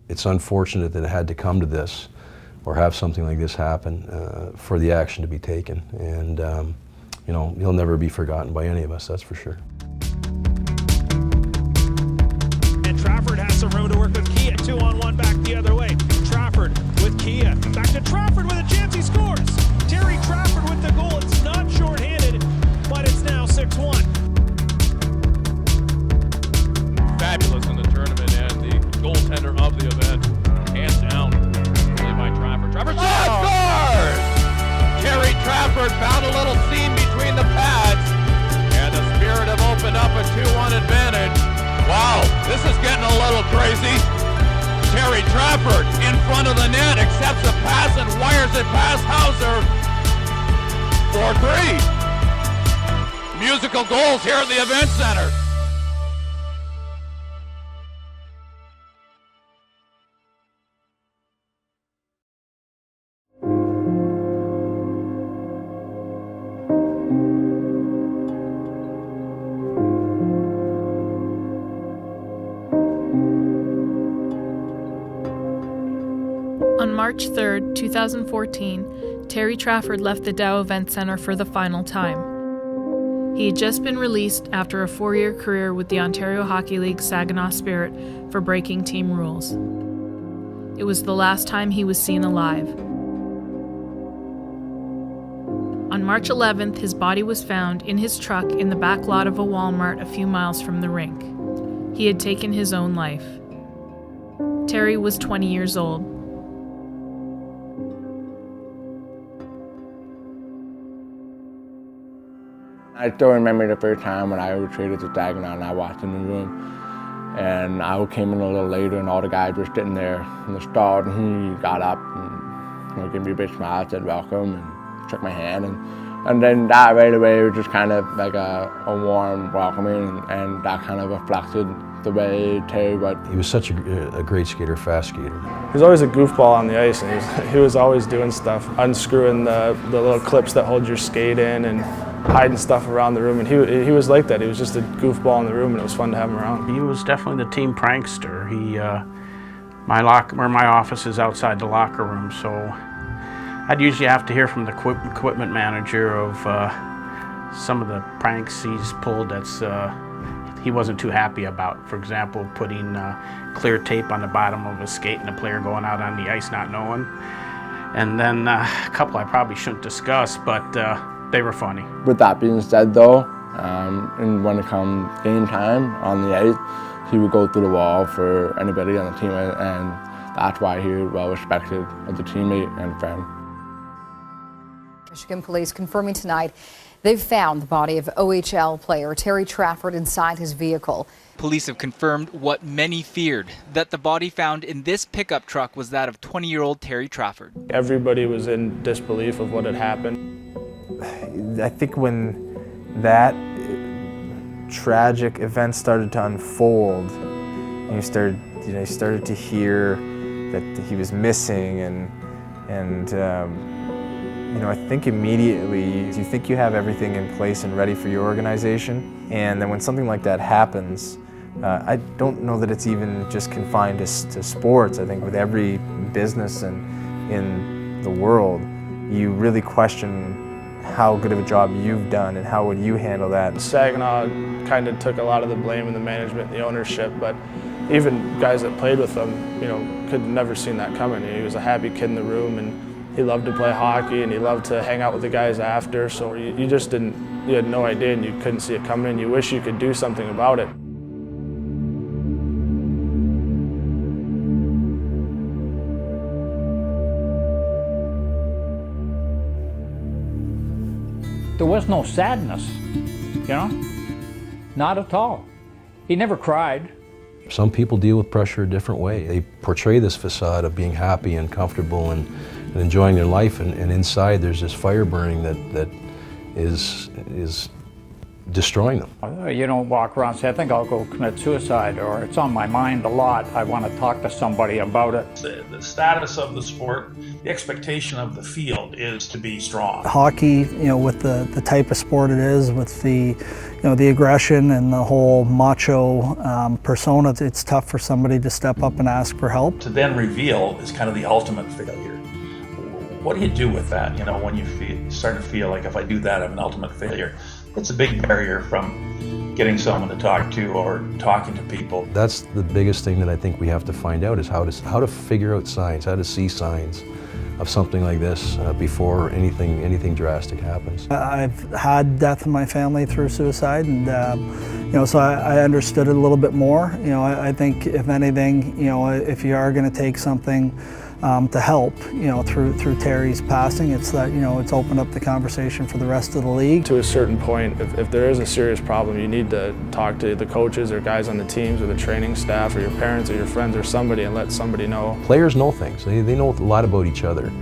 It's unfortunate that it had to come to this, or have something like this happen, for the action to be taken. And you know, he'll never be forgotten by any of us, that's for sure. And Trafford has some room to work with Kia. 2-on-1 back the other way. Trafford with Kia. Back to Trafford with a chance, he scores. Terry Trafford with the goal. It's not short-handed, but it's now 6-1. Fabulous in the tournament and the goaltender of the event. Hands down, really by Trafford. Trafford scores! Terry Trafford found a little seam between the pads, and the Spirit have opened up a 2-1 advantage. Wow, this is getting a little crazy. Terry Trafford in front of the net accepts the pass and wires it past Hauser for 3. Musical goals here at the Event Center. On March 3, 2014, Terry Trafford left the Dow Event Center for the final time. He had just been released after a 4-year career with the Ontario Hockey League Saginaw Spirit for breaking team rules. It was the last time he was seen alive. On March 11th, his body was found in his truck in the back lot of a Walmart a few miles from the rink. He had taken his own life. Terry was 20 years old. I still remember the first time when I was traded to Saginaw and I walked in the room, and I came in a little later and all the guys were sitting there in the stall, and he got up and gave me a big smile, said welcome, and shook my hand, and then that right away was just kind of like a warm welcoming, and that kind of reflected the way Terry was. He was such a great skater, fast skater. He was always a goofball on the ice, and he was always doing stuff, unscrewing the little clips that hold your skate in and hiding stuff around the room, and he was like that. He was just a goofball in the room, and it was fun to have him around. He was definitely the team prankster. My office is outside the locker room, so I'd usually have to hear from the equipment manager of some of the pranks he's pulled that's he wasn't too happy about. For example, putting clear tape on the bottom of a skate and the player going out on the ice not knowing. And then a couple I probably shouldn't discuss, but they were funny. With that being said though, and when it comes game time on the ice, he would go through the wall for anybody on the team, and that's why he was well respected as a teammate and friend. Michigan police confirming tonight they've found the body of OHL player Terry Trafford inside his vehicle. Police have confirmed what many feared, that the body found in this pickup truck was that of 20-year-old Terry Trafford. Everybody was in disbelief of what had happened. I think when that tragic event started to unfold, and you started to hear that he was missing, and I think immediately you think you have everything in place and ready for your organization, and then when something like that happens, I don't know that it's even just confined to sports. I think with every business in the world, you really question how good of a job you've done and how would you handle that. Saginaw kind of took a lot of the blame in the management and the ownership, but even guys that played with him, could have never seen that coming. He was a happy kid in the room, and he loved to play hockey, and he loved to hang out with the guys after, so you just you had no idea, and you couldn't see it coming, and you wish you could do something about it. There was no sadness, not at all. He never cried. Some people deal with pressure a different way. They portray this facade of being happy and comfortable and enjoying their life, and inside there's this fire burning that is destroying them. You don't walk around and say, I think I'll go commit suicide, or it's on my mind a lot. I want to talk to somebody about it. The status of the sport, the expectation of the field is to be strong. Hockey, with the type of sport it is, with the, the aggression and the whole macho persona, it's tough for somebody to step up and ask for help. To then reveal is kind of the ultimate failure. What do you do with that, when you start to feel like if I do that, I'm an ultimate failure? It's a big barrier from getting someone to talk to or talking to people. That's the biggest thing that I think we have to find out is how to figure out signs, how to see signs of something like this before anything drastic happens. I've had death in my family through suicide, and so I understood it a little bit more. I think if anything, if you are going to take something to help, through Terry's passing, it's that, it's opened up the conversation for the rest of the league. To a certain point, if there is a serious problem, you need to talk to the coaches or guys on the teams or the training staff or your parents or your friends or somebody and let somebody know. Players know things. They know a lot about each other,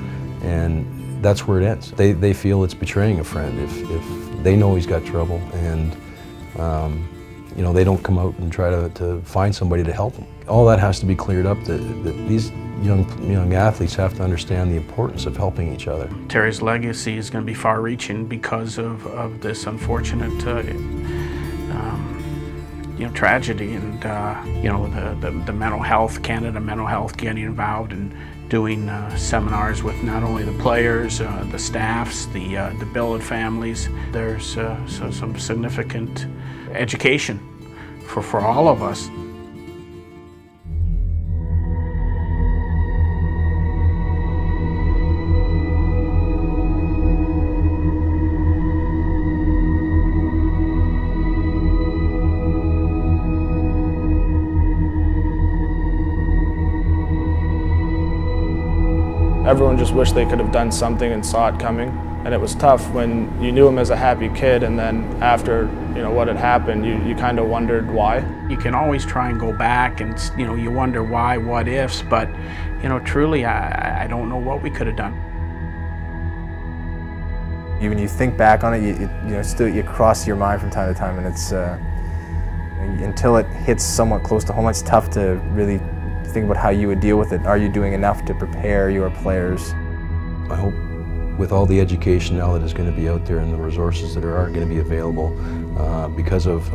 and that's where it ends. They feel it's betraying a friend if they know he's got trouble and they don't come out and try to find somebody to help them. All that has to be cleared up, that these young athletes have to understand the importance of helping each other. Terry's legacy is going to be far-reaching because of this unfortunate tragedy, and the mental health, Canada Mental Health getting involved and doing seminars with not only the players, the staffs, the billet families. There's some significant education for all of us. Everyone just wished they could have done something and saw it coming. And it was tough when you knew him as a happy kid, and then after what had happened, you kind of wondered why. You can always try and go back and you wonder why, what ifs, but truly I don't know what we could have done. When you think back on it, still you cross your mind from time to time, and it's until it hits somewhat close to home, it's tough to really think about how you would deal with it. Are you doing enough to prepare your players? I hope with all the education now that is going to be out there and the resources that are going to be available because of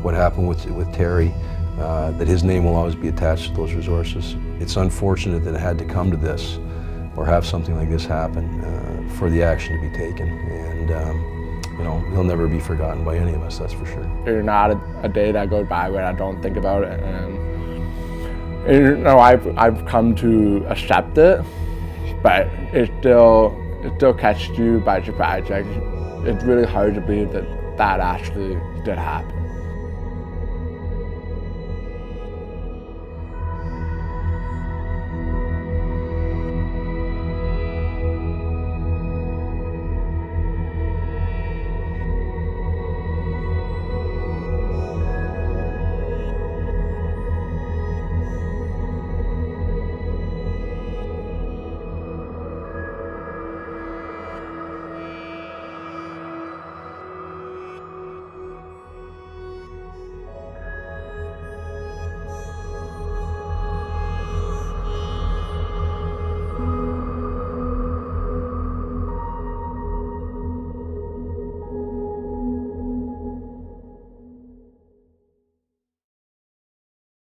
what happened with Terry, that his name will always be attached to those resources. It's unfortunate that it had to come to this or have something like this happen for the action to be taken, and he'll never be forgotten by any of us, that's for sure. There's not a day that goes by where I don't think about it, and I've come to accept it, but it still catches you by surprise. Like, it's really hard to believe that actually did happen.